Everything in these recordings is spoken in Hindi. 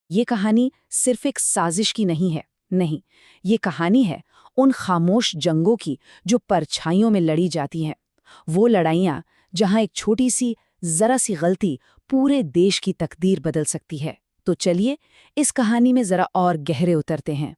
ये कहानी सिर्फ एक साजिश की नहीं है, नहीं, ये कहानी है उन खामोश जंगों की जो परछाइयों में लड़ी जाती हैं। वो लड़ाइयाँ जहाँ एक छोटी सी, जरा सी गलती पूरे देश की तकदीर बदल सकती है। तो चलिए इस कहानी में जरा और गहरे उतरते हैं।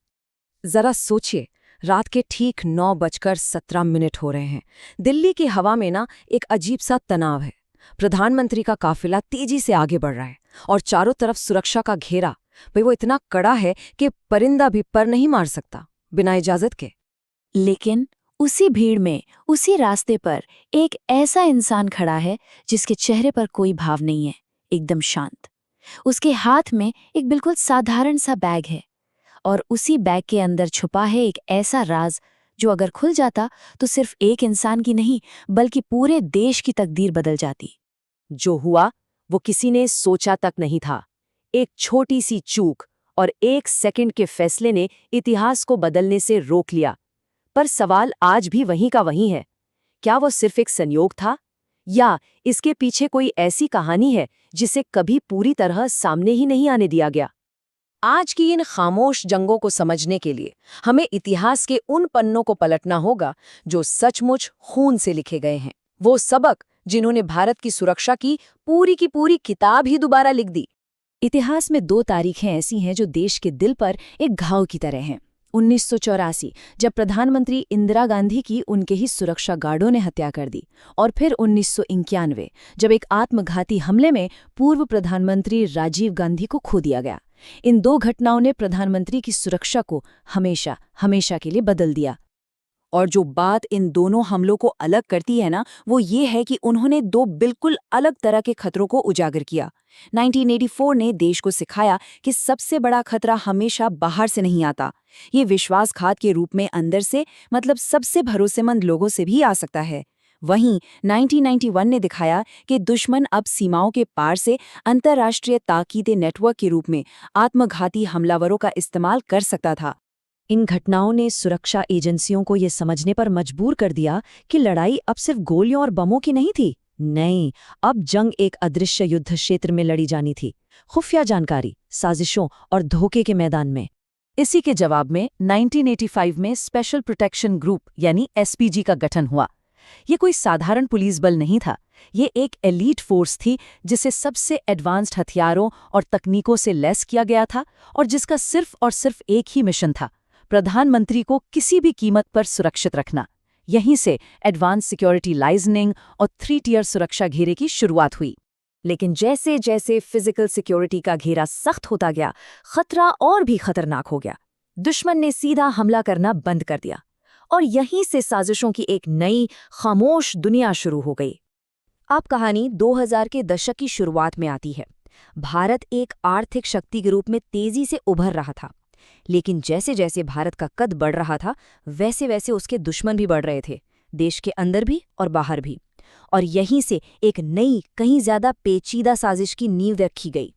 जरा सोचिए, रात के ठीक 9:17 हो रहे हैं। दिल्ली की हवा में ना एक अजीब सा तनाव है। प्रधानमंत्री का काफिला तेजी से आगे बढ़ रहा है और चारों तरफ सुरक्षा का घेरा। भाई वो इतना कड़ा है कि परिंदा भी पर नहीं मार सकता बिना इजाजत के। लेकिन उसी भीड़ में, उसी रास्ते पर एक ऐसा इंसान खड़ा है जिसके चेहरे पर कोई भाव नहीं है, एकदम शांत। उसके हाथ में एक बिल्कुल साधारण सा बैग है और उसी बैग के अंदर छुपा है एक ऐसा राज जो अगर खुल जाता तो सिर्फ एक इंसान की नहीं बल्कि पूरे देश की तकदीर बदल जाती। जो हुआ वो किसी ने सोचा तक नहीं था। एक छोटी सी चूक और 1 सेकंड के फैसले ने इतिहास को बदलने से रोक लिया। पर सवाल आज भी वहीं का वहीं है। क्या वो सिर्फ एक संयोग था, या इसके पीछे कोई ऐसी कहानी है जिसे कभी पूरी तरह सामने ही नहीं आने दिया गया? आज की इन खामोश जंगों को समझने के लिए हमें इतिहास के उन पन्नों को पलटना होगा जो सचमुच खून से लिखे गए हैं। वो सबक जिन्होंने भारत की सुरक्षा की पूरी किताब ही दोबारा लिख दी। इतिहास में 2 तारीखें ऐसी हैं जो देश के दिल पर एक घाव की तरह हैं। 1984, जब प्रधानमंत्री इंदिरा गांधी की उनके ही सुरक्षा गार्डों ने हत्या कर दी, और फिर 1991, जब एक आत्मघाती हमले में पूर्व प्रधानमंत्री राजीव गांधी को खो दिया गया। इन 2 घटनाओं ने प्रधानमंत्री की सुरक्षा को हमेशा हमेशा के लिए बदल दिया। और जो बात इन दोनों हमलों को अलग करती है ना, वो ये है कि उन्होंने 2 बिल्कुल अलग तरह के खतरों को उजागर किया। 1984 ने देश को सिखाया कि सबसे बड़ा खतरा हमेशा बाहर से नहीं आता। ये विश्वासघात के रूप में अंदर से, मतलब सबसे भरोसेमंद लोगों से भी आ सकता है। वहीं 1991 ने दिखाया कि दुश्मन अब सीमाओं के पार से अंतर्राष्ट्रीय ताकीदे नेटवर्क के रूप में आत्मघाती हमलावरों का इस्तेमाल कर सकता था। इन घटनाओं ने सुरक्षा एजेंसियों को ये समझने पर मजबूर कर दिया कि लड़ाई अब सिर्फ गोलियों और बमों की नहीं थी। नहीं, अब जंग एक अदृश्य युद्ध क्षेत्र में लड़ी जानी थी, खुफिया जानकारी, साजिशों और धोखे के मैदान में। इसी के जवाब में 1985 में स्पेशल प्रोटेक्शन ग्रुप यानी एसपीजी का गठन हुआ। ये कोई साधारण पुलिस बल नहीं था, ये एक एलीट फोर्स थी जिसे सबसे एडवांस्ड हथियारों और तकनीकों से लैस किया गया था और जिसका सिर्फ और सिर्फ एक ही मिशन था, प्रधानमंत्री को किसी भी कीमत पर सुरक्षित रखना। यहीं से एडवांस सिक्योरिटी लाइजनिंग और 3 टियर सुरक्षा घेरे की शुरुआत हुई। लेकिन जैसे जैसे फिजिकल सिक्योरिटी का घेरा सख्त होता गया, खतरा और भी खतरनाक हो गया। दुश्मन ने सीधा हमला करना बंद कर दिया और यहीं से साजिशों की एक नई खामोश दुनिया शुरू हो गई। अब कहानी 2000 के दशक की शुरुआत में आती है। भारत एक आर्थिक शक्ति के रूप में तेजी से उभर रहा था, लेकिन जैसे जैसे भारत का कद बढ़ रहा था वैसे वैसे उसके दुश्मन भी बढ़ रहे थे, देश के अंदर भी और बाहर भी। और यहीं से एक नई, कहीं ज्यादा पेचीदा साजिश की नींव रखी गई।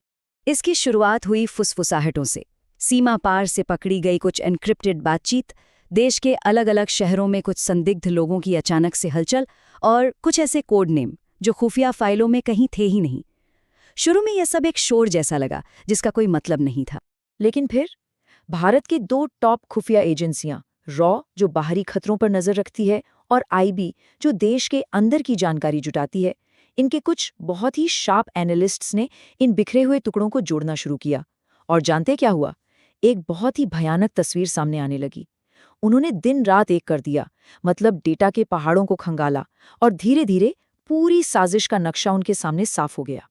इसकी शुरुआत हुई फुसफुसाहटों से। सीमा पार से पकड़ी गई कुछ एन्क्रिप्टेड बातचीत, देश के अलग अलग शहरों में कुछ संदिग्ध लोगों की अचानक से हलचल, और कुछ ऐसे कोड नेम जो खुफिया फाइलों में कहीं थे ही नहीं। शुरू में यह सब एक शोर जैसा लगा जिसका कोई मतलब नहीं था, लेकिन फिर भारत की 2 टॉप खुफिया एजेंसियां, रॉ जो बाहरी खतरों पर नजर रखती है और आईबी जो देश के अंदर की जानकारी जुटाती है, इनके कुछ बहुत ही शार्प एनालिस्ट्स ने इन बिखरे हुए टुकड़ों को जोड़ना शुरू किया। और जानते क्या हुआ? एक बहुत ही भयानक तस्वीर सामने आने लगी। उन्होंने दिन रात एक कर दिया, मतलब डेटा के पहाड़ों को खंगाला, और धीरे धीरे पूरी साजिश का नक्शा उनके सामने साफ हो गया।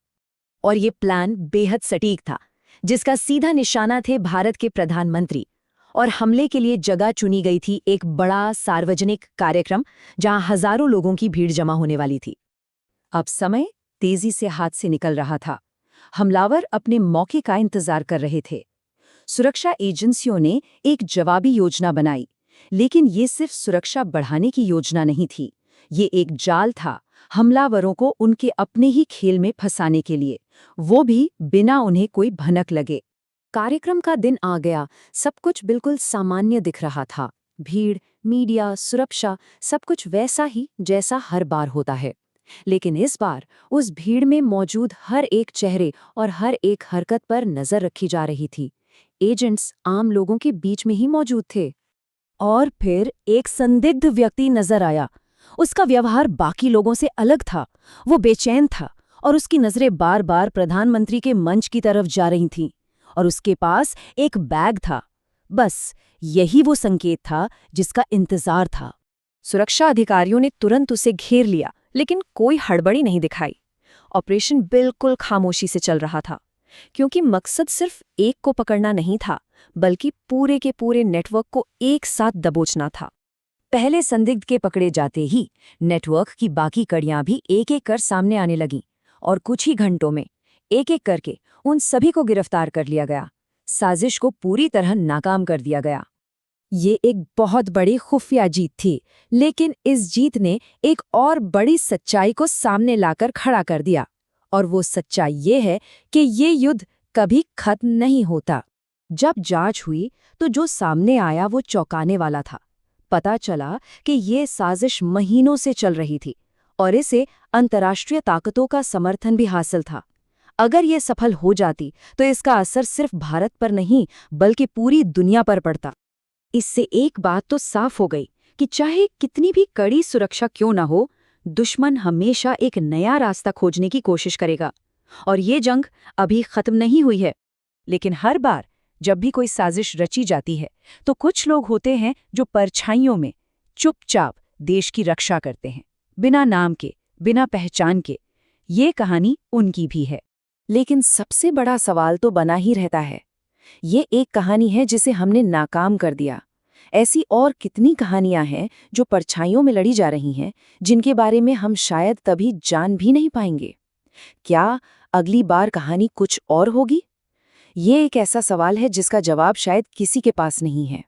और ये प्लान बेहद सटीक था, जिसका सीधा निशाना थे भारत के प्रधानमंत्री। और हमले के लिए जगह चुनी गई थी एक बड़ा सार्वजनिक कार्यक्रम जहां हजारों लोगों की भीड़ जमा होने वाली थी। अब समय तेजी से हाथ से निकल रहा था। हमलावर अपने मौके का इंतजार कर रहे थे। सुरक्षा एजेंसियों ने एक जवाबी योजना बनाई, लेकिन ये सिर्फ सुरक्षा बढ़ाने की योजना नहीं थी। ये एक जाल था, हमलावरों को उनके अपने ही खेल में फंसाने के लिए, वो भी बिना उन्हें कोई भनक लगे। कार्यक्रम का दिन आ गया, सब कुछ बिल्कुल सामान्य दिख रहा था। भीड़, मीडिया, सुरक्षा, सब कुछ वैसा ही जैसा हर बार होता है। लेकिन इस बार उस भीड़ में मौजूद हर एक चेहरे और हर एक हरकत पर नजर रखी जा रही थी। एजेंट्स आम लोगों के बीच में ही मौजूद थे। और फिर एक संदिग्ध व्यक्ति नजर आया। उसका व्यवहार बाकी लोगों से अलग था। वो बेचैन था और उसकी नजरें बार बार प्रधानमंत्री के मंच की तरफ जा रही थीं। और उसके पास एक बैग था। बस यही वो संकेत था जिसका इंतजार था। सुरक्षा अधिकारियों ने तुरंत उसे घेर लिया, लेकिन कोई हड़बड़ी नहीं दिखाई। ऑपरेशन बिल्कुल खामोशी से चल रहा था, क्योंकि मकसद सिर्फ एक को पकड़ना नहीं था, बल्कि पूरे के पूरे नेटवर्क को एक साथ दबोचना था। पहले संदिग्ध के पकड़े जाते ही नेटवर्क की बाकी कड़ियां भी एक एक कर सामने आने लगीं और कुछ ही घंटों में एक एक करके उन सभी को गिरफ्तार कर लिया गया। साजिश को पूरी तरह नाकाम कर दिया गया। ये एक बहुत बड़ी खुफिया जीत थी, लेकिन इस जीत ने एक और बड़ी सच्चाई को सामने लाकर खड़ा कर दिया। और वो सच्चाई ये है कि ये युद्ध कभी खत्म नहीं होता। जब जांच हुई तो जो सामने आया वो चौंकाने वाला था। पता चला कि ये साजिश महीनों से चल रही थी और इसे अंतर्राष्ट्रीय ताकतों का समर्थन भी हासिल था। अगर ये सफल हो जाती तो इसका असर सिर्फ भारत पर नहीं, बल्कि पूरी दुनिया पर पड़ता। इससे एक बात तो साफ हो गई कि चाहे कितनी भी कड़ी सुरक्षा क्यों न हो, दुश्मन हमेशा एक नया रास्ता खोजने की कोशिश करेगा। और ये जंग अभी खत्म नहीं हुई है। लेकिन हर बार जब भी कोई साजिश रची जाती है, तो कुछ लोग होते हैं जो परछाइयों में चुपचाप देश की रक्षा करते हैं, बिना नाम के, बिना पहचान के। ये कहानी उनकी भी है। लेकिन सबसे बड़ा सवाल तो बना ही रहता है। ये एक कहानी है जिसे हमने नाकाम कर दिया। ऐसी और कितनी कहानियां हैं जो परछाइयों में लड़ी जा रही हैं, जिनके बारे में हम शायद कभी जान भी नहीं पाएंगे। क्या अगली बार कहानी कुछ और होगी? ये एक ऐसा सवाल है जिसका जवाब शायद किसी के पास नहीं है।